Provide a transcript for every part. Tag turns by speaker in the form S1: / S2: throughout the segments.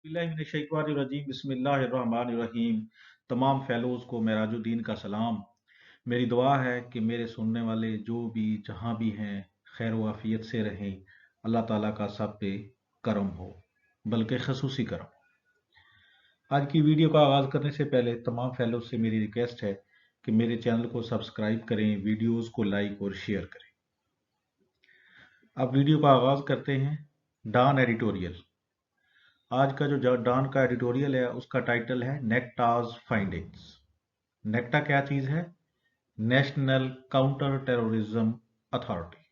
S1: बिस्मिल्लाहिर्रहमानिर्रहीम बिस्मिल्लाहिर्रहमानिर्रहीम। तमाम फेलोज़ को मेराजुद्दीन का सलाम। मेरी दुआ है कि मेरे सुनने वाले जो भी जहाँ भी हैं खैर व आफियत से रहें। अल्लाह ताला का सब पे करम हो, बल्कि खसूसी करम। आज की वीडियो का आगाज़ करने से पहले तमाम फेलोज़ से मेरी रिक्वेस्ट है कि मेरे चैनल को सब्सक्राइब करें, वीडियोज़ को लाइक और शेयर करें। अब वीडियो का आगाज़ करते हैं। डॉन एडिटोरियल। आज का जो डॉन का एडिटोरियल है उसका टाइटल है नेक्टाज फाइंडिंग्स। नेक्टा क्या चीज है? National counter terrorism authority.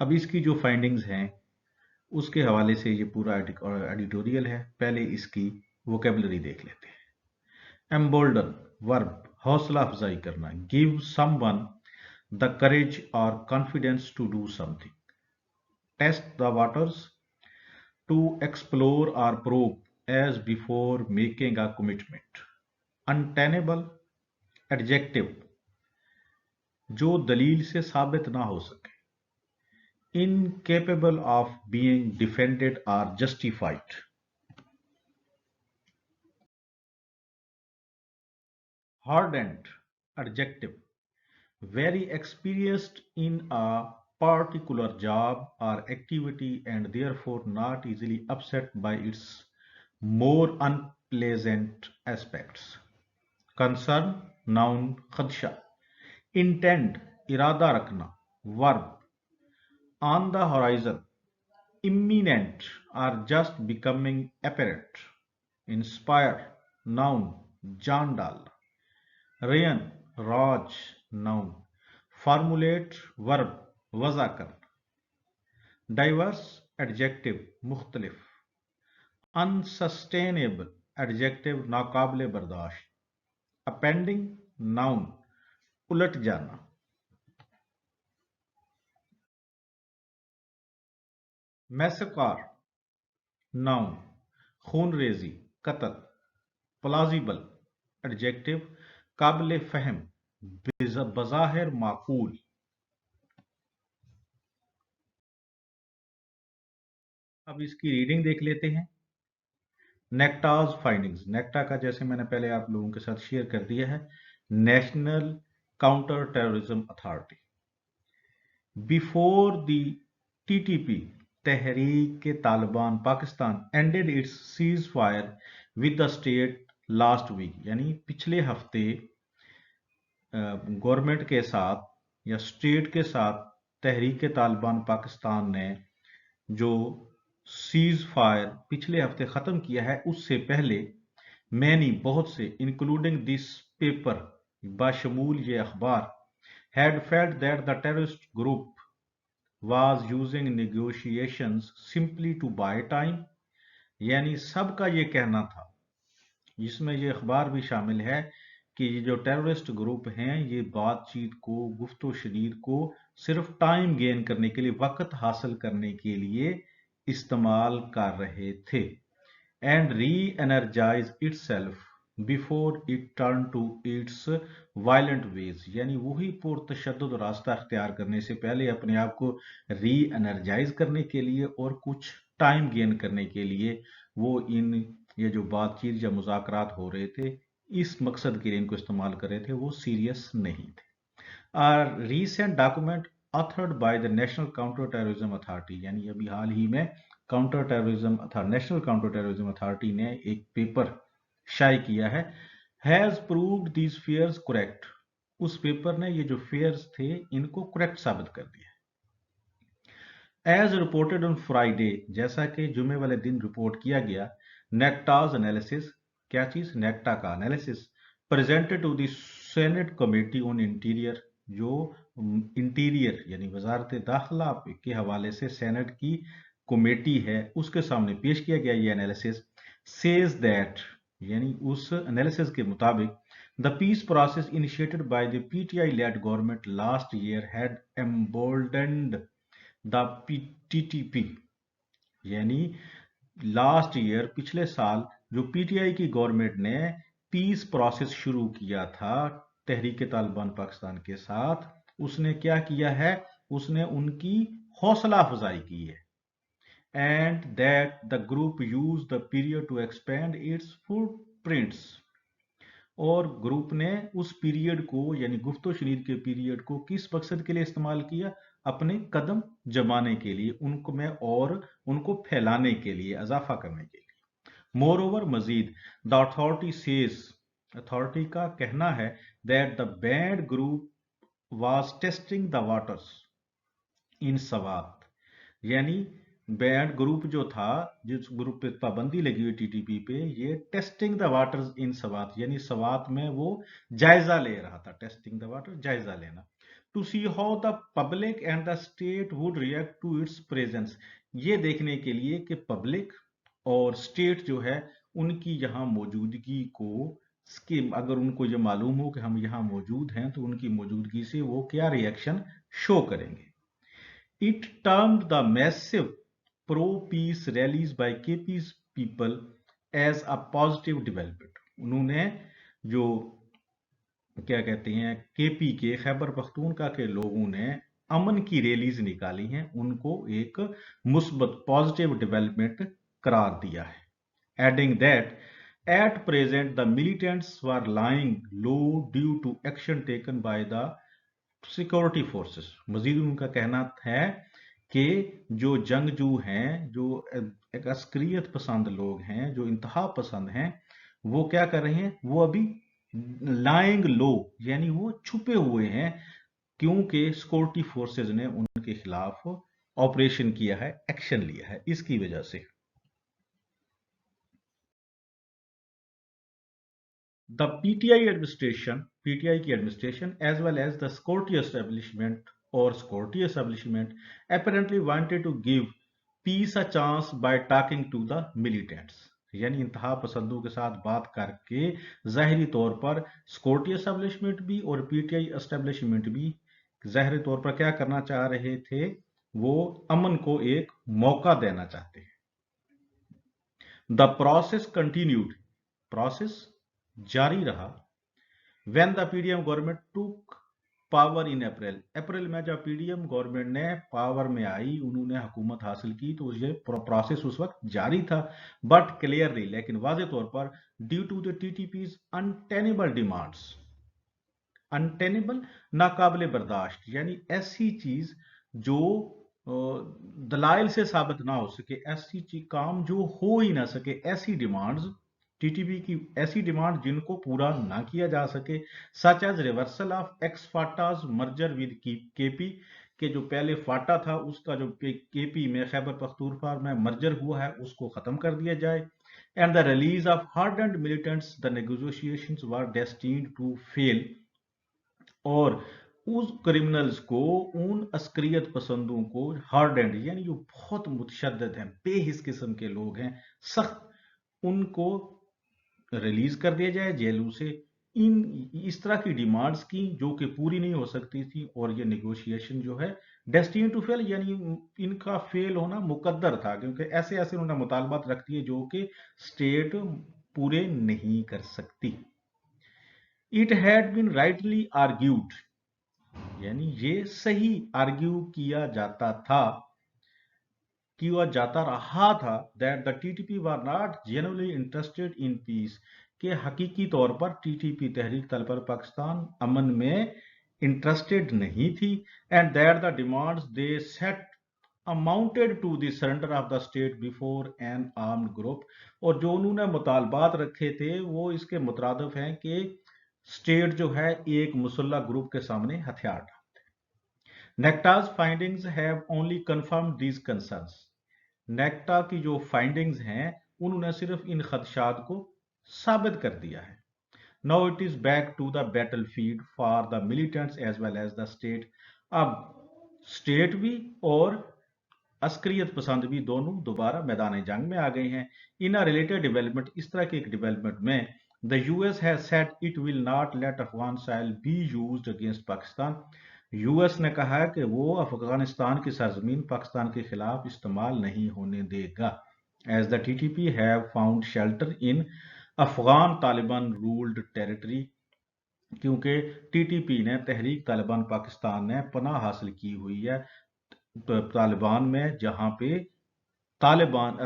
S1: अब इसकी जो फाइंडिंग्स हैं उसके हवाले से ये पूरा एडिटोरियल है। पहले इसकी वोकेबलरी देख लेते हैं। एम्बोल्डन वर्ब हौसला अफजाई करना, गिव समवन द करेज और confidence to do something. Test the waters, to explore or probe as before making a commitment. Untenable adjective जो दलील से साबित ना हो सके। Incapable of being defended or justified. Hardened adjective very experienced in a particular job or activity and therefore not easily upset by its more unpleasant aspects. Concern noun खदशा। Intend इरादा रखना, verb on the horizon, imminent और just becoming apparent. Inspire noun जान डालना, रेयन राज noun, formulate verb वजह करना। डाइवर्स एडजेक्टिव मुख्तलिफ, अनसस्टेनेबल एडजेक्टिव नाकाबिले बर्दाश्त। अपेंडिंग नाउन उलट जाना। मैसकार नाउन खूनरेजी कत्ल। प्लाजिबल एडजेक्टिव काबिल फहम बज़ाहिर माकूल। अब इसकी रीडिंग देख लेते हैं। नेक्टाज फाइंडिंग्स। नेक्टा का जैसे मैंने पहले आप लोगों के साथ शेयर कर दिया है, national counter terrorism authority. Before the TTP Tehreek Taliban Pakistan ended its ceasefire with the state last week, यानी पिछले हफ्ते गवर्नमेंट के साथ या स्टेट के साथ तहरीक तालिबान पाकिस्तान ने जो सीज फायर पिछले हफ्ते ख़त्म किया है, उससे पहले मैनी बहुत से इंक्लूडिंग दिस पेपर बाशमूल ये अखबार had felt that the terrorist group was using negotiations simply to buy time, यानी सबका ये कहना था, जिसमें ये अखबार भी शामिल है, कि ये जो टेररिस्ट ग्रुप हैं ये बातचीत को, गुफ्तो शनीद को सिर्फ टाइम गेन करने के लिए, वक्त हासिल करने के लिए इस्तेमाल कर रहे थे। And reenergize itself before it turn to its violent ways, यानी वही पुरतशद्दुद रास्ता अख्तियार करने से पहले अपने आप को री एनर्जाइज करने के लिए और कुछ टाइम गेन करने के लिए वो इन ये जो बातचीत या मुज़ाकरात हो रहे थे, इस मकसद के लिए इनको इस्तेमाल कर रहे थे, वो सीरियस नहीं थे। Recent document authored by the national counter terrorism authority, यानी अभी हाल ही में counter terrorism national counter terrorism authority ने एक पेपर शाये किया है, has proved these fears correct. उस पेपर ने ये जो फेयर्स थे इनको करेक्ट साबित कर दिया। एज रिपोर्टेड ऑन फ्राइडे, जैसा कि जुमे वाले दिन रिपोर्ट किया गया, नेक्टाज एनालिसिस, क्या चीज? नेक्टा का analysis presented to the senate committee on interior, जो इंटीरियर यानी वजारत दाखिला के हवाले से सेनेट की कमेटी है उसके सामने पेश किया गया। ये एनालिसिस सेज दैट, यानी उस एनालिसिस के मुताबिक, the peace process initiated by the PTI led government last year had emboldened the TTP, यानी लास्ट ईयर पिछले साल जो पीटीआई की गवर्नमेंट ने पीस प्रोसेस शुरू किया था तहरीक तालिबान पाकिस्तान के साथ, उसने क्या किया है? उसने उनकी हौसला अफजाई की है। and that the group used the period to expand its footprints. और ग्रुप ने उस पीरियड को यानी गुफ्तो शनीद के पीरियड को किस मकसद के लिए इस्तेमाल किया? अपने कदम जमाने के लिए, उनको में और उनको फैलाने के लिए, इजाफा करने के लिए। मोर ओवर मजीद द अथॉरिटी सेज, अथॉरिटी का कहना है that the banned group was testing the waters in Swat, यानी बैंड ग्रुप जो था, जिस ग्रुप पे पाबंदी लगी हुई टीटीपी पे, ये testing the waters in Swat, यानी सवात में वो जायजा ले रहा था। टेस्टिंग द वाटर, जायजा लेना। To see how the public and the state would react to its presence, ये देखने के लिए कि पब्लिक और स्टेट जो है उनकी यहाँ मौजूदगी को, अगर उनको ये मालूम हो कि हम यहाँ मौजूद हैं तो उनकी मौजूदगी से वो क्या रिएक्शन शो करेंगे। It termed the massive pro-peace rallies by KP's people as a positive development. उन्होंने जो क्या कहते हैं केपी के, खैबर पख्तूनख्वा के लोगों ने अमन की रैलीज निकाली हैं, उनको एक मुस्बत पॉजिटिव डेवलपमेंट करार दिया है। Adding that at present the militants were lying low due to action taken by the security forces. मजीद उनका कहना है कि जो जंगजू हैं, जो एक अस्करियत पसंद लोग हैं, जो इंतहा पसंद हैं, वो क्या कर रहे हैं? वो अभी लाइंग लो, यानी वो छुपे हुए हैं, क्योंकि सिक्योरिटी फोर्सेस ने उनके खिलाफ ऑपरेशन किया है, एक्शन लिया है, इसकी वजह से। The PTI administration, PTI की administration, as well as the security establishment or security establishment, apparently wanted to give peace a chance by talking to the militants. यानी इंतहा पसंदों के साथ बात करके ज़ाहिरी तौर पर सिक्योरिटी एस्टेब्लिशमेंट भी और पीटीआई एस्टेब्लिशमेंट भी ज़ाहिरी तौर पर क्या करना चाह रहे थे? वो अमन को एक मौका देना चाहते हैं। द प्रोसेस कंटिन्यूड, प्रोसेस जारी रहा। When the PDM government took power in April, April में जब पीडीएम गवर्नमेंट ने पावर में आई, उन्होंने हुकूमत हासिल की, तो ये प्रोसेस उस वक्त जारी था, बट क्लियरली, लेकिन वाज़े तौर पर, due to the TTP's untenable demands, untenable नाकाबिले बर्दाश्त, यानी ऐसी चीज जो दलाइल से साबित ना हो सके, ऐसी चीज काम जो हो ही ना सके, ऐसी डिमांड्स, टीटीपी की ऐसी डिमांड जिनको पूरा ना किया जा सके, such as reversal of ex FATA's merger with KP, के जो पहले फाटा था उसका जो केपी में, खैबर पख्तूनख्वा में मर्जर हुआ है, उसको खत्म कर दिया जाए। And the release of hardened militants, the negotiations were destined to fail, और उस क्रिमिनल्स को, उन अस्करियत पसंदों को, हार्ड एंड यानी जो बहुत मुतशद्दिद हैं, बेहिस किस्म के लोग हैं, सख्त, उनको रिलीज कर दिया जाए जेलों से। इस तरह की डिमांड्स की जो कि पूरी नहीं हो सकती थी, और ये नेगोशिएशन जो है डेस्टिनी टू फेल, यानी इनका फेल होना मुकद्दर था, क्योंकि ऐसे ऐसे उन्होंने मुतालबात रख दिए जो कि स्टेट पूरे नहीं कर सकती। It had been rightly argued, यानी ये सही आर्ग्यू किया जाता था, किया जाता रहा था, that the TTP were not genuinely interested in peace, के हकीकी तौर पर टीटीपी तहरीक तलबर पाकिस्तान अमन में इंटरेस्टेड नहीं थी, and that the demands they set amounted to the surrender of the state before an armed group, और जो उन्होंने मुतालबात रखे थे वो इसके मुतरादिफ हैं कि स्टेट जो है एक मुसल्लह ग्रुप के सामने हथियार डालते। नेक्टा's findings have only confirmed these concerns. NACTA की जो फाइंडिंग्स हैं उन्होंने सिर्फ इन खदशात को साबित कर दिया है। Now it is back to the battlefield for the militants as well as the state. अब स्टेट भी और अस्करियत पसंद भी दोनों दोबारा मैदान जंग में आ गए हैं। इन अ रिलेटेड डेवलपमेंट, इस तरह की एक डेवलपमेंट में, the US has said it will not let Afghan soil be used against Pakistan. US ने कहा कि वो अफगानिस्तान की सरजमीन पाकिस्तान के खिलाफ इस्तेमाल नहीं होने देगा, as the TTP have found shelter in Afghan Taliban ruled territory, क्योंकि टीटीपी ने, तहरीक तालिबान पाकिस्तान ने पनाह हासिल की हुई है तालिबान में, जहां पे तालिबान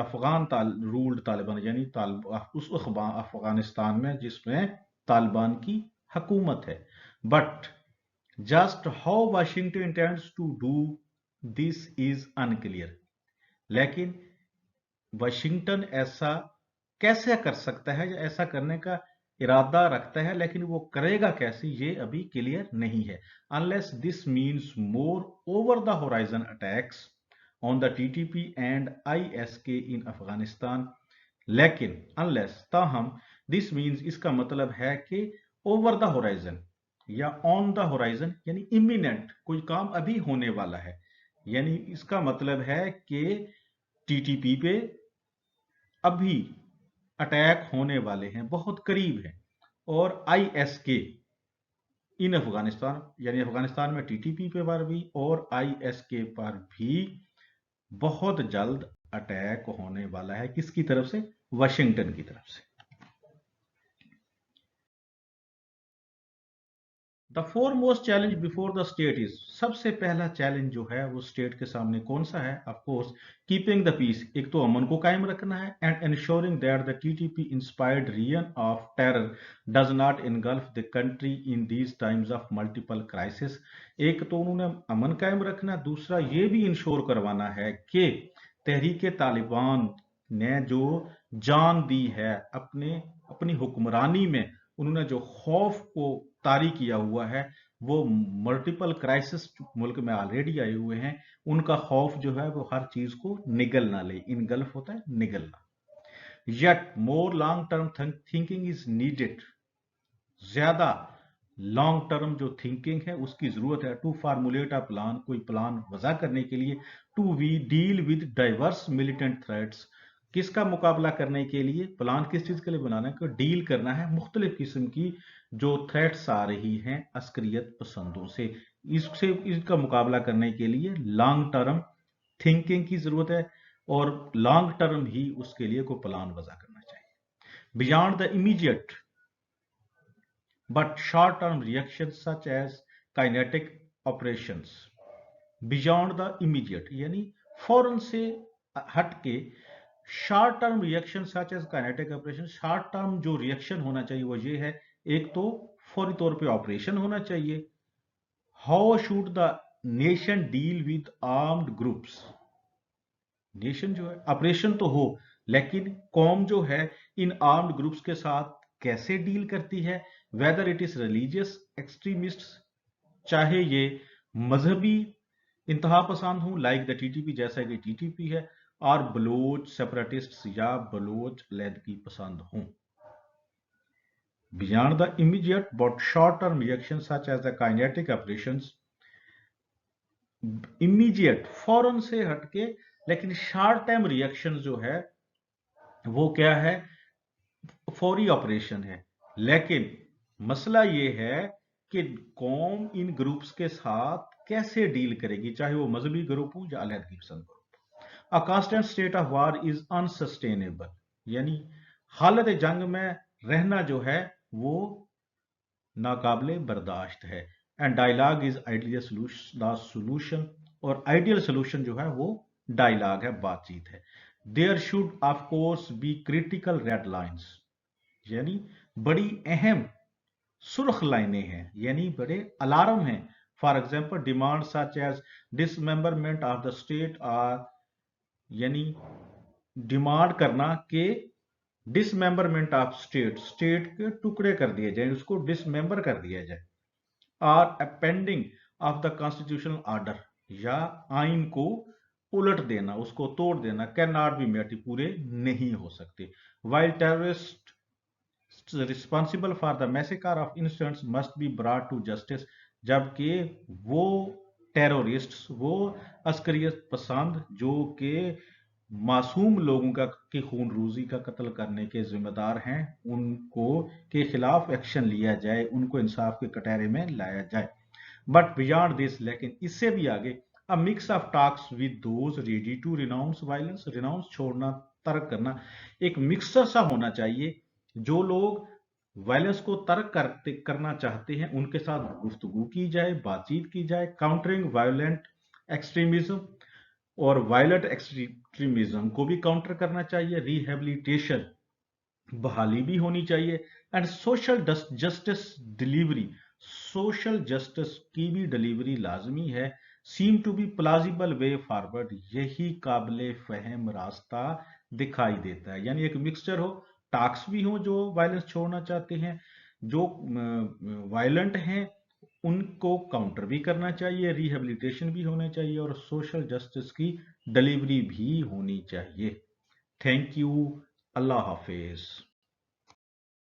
S1: रूल्ड तालिबान यानी उस अफगानिस्तान में जिसमें तालिबान की हुकूमत है। But just how Washington intends to do this is unclear. लेकिन वाशिंगटन ऐसा कैसे कर सकता है या ऐसा करने का इरादा रखता है, लेकिन वो करेगा कैसे ये अभी क्लियर नहीं है। Unless this means more over the horizon attacks on the TTP and ISK in Afghanistan. लेकिन अनलेस ताहम दिस मीन्स इसका मतलब है कि ओवर द होराइजन या ऑन द होराइजन यानी इमिनेंट कोई काम अभी होने वाला है, यानी इसका मतलब है कि टीटीपी पे अभी अटैक होने वाले हैं, बहुत करीब है। और आईएसके इन अफगानिस्तान यानी अफगानिस्तान में टीटीपी पे पर भी और आईएसके पर भी बहुत जल्द अटैक होने वाला है। किसकी तरफ से? वाशिंगटन की तरफ से। The foremost challenge before the state is, सबसे पहला चैलेंज जो है वो स्टेट के सामने कौन सा है? Of course keeping the peace, एक तो अमन को कायम रखना है, and ensuring that the TTP inspired reign of terror does not engulf the country in these times of multiple crisis. एक तो उन्होंने अमन कायम रखना, दूसरा ये भी इंश्योर करवाना है कि तहरीक तालिबान ने जो जान दी है अपनी हुक्मरानी में, उन्होंने जो खौफ को तारी किया हुआ है, वो मल्टीपल क्राइसिस मुल्क में ऑलरेडी आए हुए हैं, उनका खौफ जो है वो हर चीज को निगल ना ले। इनगल्फ होता है निगलना। Yet more long term thinking is needed, ज्यादा लॉन्ग टर्म जो थिंकिंग है उसकी जरूरत है। टू फार्मुलेट अ प्लान, कोई प्लान वजह करने के लिए। To we deal with diverse militant threats, किसका मुकाबला करने के लिए? प्लान किस चीज के लिए बनाना है? कि डील करना है मुख्तलिफ किस्म की जो थ्रेट्स आ रही हैं अस्करियत पसंदों से, इसका मुकाबला करने के लिए लॉन्ग टर्म थिंकिंग की जरूरत है, और लॉन्ग टर्म ही उसके लिए कोई प्लान वजह करना चाहिए। Beyond the immediate but short-term reactions such as kinetic operations, beyond the immediate यानी फौरन से हटके short term reaction such as kinetic operation. Short term जो रिएक्शन होना चाहिए वो ये है, एक तो फौरी तौर पे ऑपरेशन होना चाहिए। How should the nation deal with armed groups, nation जो है ऑपरेशन तो हो, लेकिन कौम जो है इन आर्म्ड ग्रुप्स के साथ कैसे डील करती है? Whether it is religious extremist, चाहे ये मजहबी इंतहा पसंद हो लाइक द टीटीपी जैसा कि टीटीपी है, और बलोच सेपरेटिस्ट या बलोच लैदकी पसंद हो। Beyond the immediate but short term reaction such as the kinetic operations, immediate फौरन से हटके, लेकिन शॉर्ट टर्म रिएक्शन जो है वो क्या है? फौरी ऑपरेशन है। लेकिन मसला ये है कि कौम इन ग्रुप्स के साथ कैसे डील करेगी, चाहे वो मजहबी ग्रुप हो या अलहदगी पसंद group. A constant state of war is unsustainable, यानी हालत जंग में रहना जो है वो नाकाबिले बर्दाश्त है। And dialogue is ideal solution, और आइडियल सोल्यूशन जो है वो डायलॉग है, बातचीत है। There should of course be critical red lines, यानी बड़ी अहम सुर्ख लाइनें हैं, यानी बड़े अलार्म हैं। For example demand such as dismemberment of the state, or यानी डिमांड करना कि डिसमेंबरमेंट ऑफ स्टेट, स्टेट के टुकड़े कर दिए जाए, उसको डिसमेंबर कर दिया जाए। Or upending of the constitutional order, या आइन को उलट देना, उसको तोड़ देना, कैन नॉट बी मेट, पूरे नहीं हो सकते। While terrorist responsible for the massacre of innocents must be brought to justice, जबकि वो टेररिस्ट, वो अस्करियत पसंद जो कि मासूम लोगों का के खून रूजी का कत्ल करने के जिम्मेदार हैं, उनको के खिलाफ एक्शन लिया जाए, उनको इंसाफ के कटहरे में लाया जाए। बट बियॉन्ड दिस, लेकिन इससे भी आगे, a mix of talks with those ready to renounce violence, renounce छोड़ना, तर्क करना, एक मिक्सर सा होना चाहिए। जो लोग वायलेंस को तर्क करना चाहते हैं उनके साथ गुफ्तगू की जाए, बातचीत की जाए। काउंटरिंग वायलेंट एक्सट्रीमिज्म, और वायलेंट एक्सट्रीमिज्म को भी काउंटर करना चाहिए, रिहेबिलिटेशन बहाली भी होनी चाहिए, and social justice delivery, social justice की भी डिलीवरी लाजमी है। Seem to be plausible way forward, यही काबिल फहम रास्ता दिखाई देता है। यानी एक मिक्सचर हो, टास्क भी हो जो वायलेंस छोड़ना चाहते हैं, जो वायलेंट हैं उनको काउंटर भी करना चाहिए, रिहेबिलिटेशन भी होना चाहिए और सोशल जस्टिस की डिलीवरी भी होनी चाहिए। Thank you. Allah Hafiz.